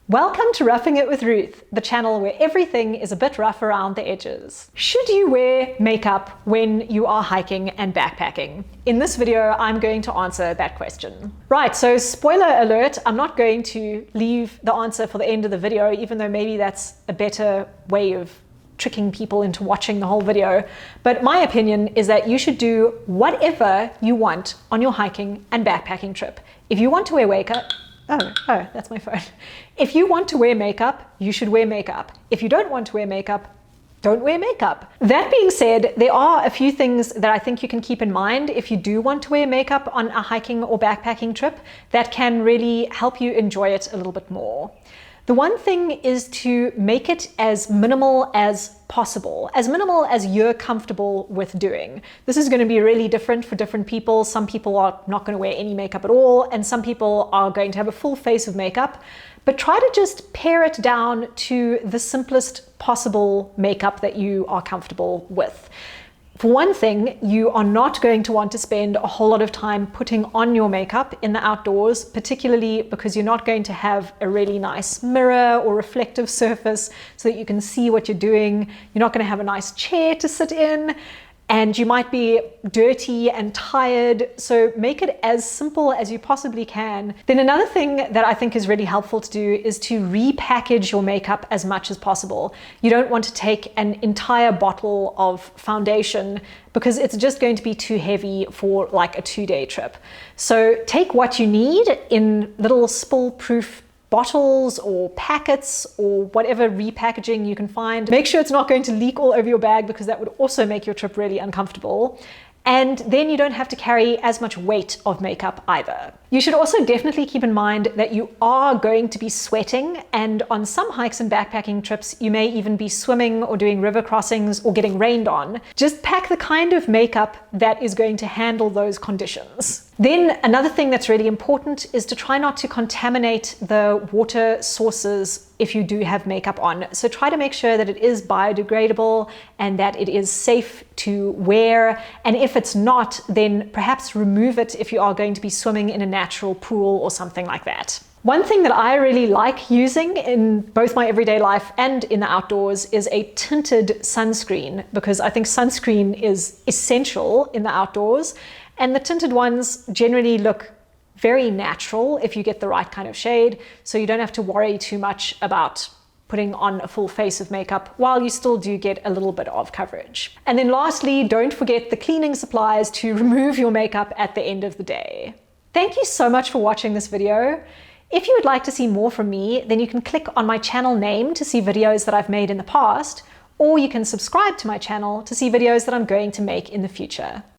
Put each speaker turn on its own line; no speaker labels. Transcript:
Welcome to Roughing It with Ruth, the channel where everything is a bit rough around the edges. Should you wear makeup when you are hiking and backpacking? In this video, I'm going to answer that question. Right, so spoiler alert, I'm not going to leave the answer for the end of the video, even though maybe that's a better way of tricking people into watching the whole video. But my opinion is that you should do whatever you want on your hiking and backpacking trip. If you want to wear makeup, Oh, that's my phone. If you want to wear makeup, you should wear makeup. If you don't want to wear makeup, don't wear makeup. That being said, there are a few things that I think you can keep in mind if you do want to wear makeup on a hiking or backpacking trip that can really help you enjoy it a little bit more. The one thing is to make it as minimal as possible, as minimal as you're comfortable with doing. This is going to be really different for different people. Some people are not going to wear any makeup at all, and some people are going to have a full face of makeup. But try to just pare it down to the simplest possible makeup that you are comfortable with. For one thing, you are not going to want to spend a whole lot of time putting on your makeup in the outdoors, particularly because you're not going to have a really nice mirror or reflective surface so that you can see what you're doing. You're not going to have a nice chair to sit in, and you might be dirty and tired. So make it as simple as you possibly can. Then another thing that I think is really helpful to do is to repackage your makeup as much as possible. You don't want to take an entire bottle of foundation because it's just going to be too heavy for like a 2-day trip. So take what you need in little spill-proof bottles or packets or whatever repackaging you can find. Make sure it's not going to leak all over your bag because that would also make your trip really uncomfortable. And then you don't have to carry as much weight of makeup either. You should also definitely keep in mind that you are going to be sweating, and on some hikes and backpacking trips, you may even be swimming or doing river crossings or getting rained on. Just pack the kind of makeup that is going to handle those conditions. Then another thing that's really important is to try not to contaminate the water sources if you do have makeup on. So try to make sure that it is biodegradable and that it is safe to wear. And if it's not, then perhaps remove it if you are going to be swimming in a natural pool or something like that. One thing that I really like using in both my everyday life and in the outdoors is a tinted sunscreen, because I think sunscreen is essential in the outdoors. And the tinted ones generally look very natural if you get the right kind of shade, so you don't have to worry too much about putting on a full face of makeup while you still do get a little bit of coverage. And then lastly, don't forget the cleaning supplies to remove your makeup at the end of the day. Thank you so much for watching this video. If you would like to see more from me, then you can click on my channel name to see videos that I've made in the past, or you can subscribe to my channel to see videos that I'm going to make in the future.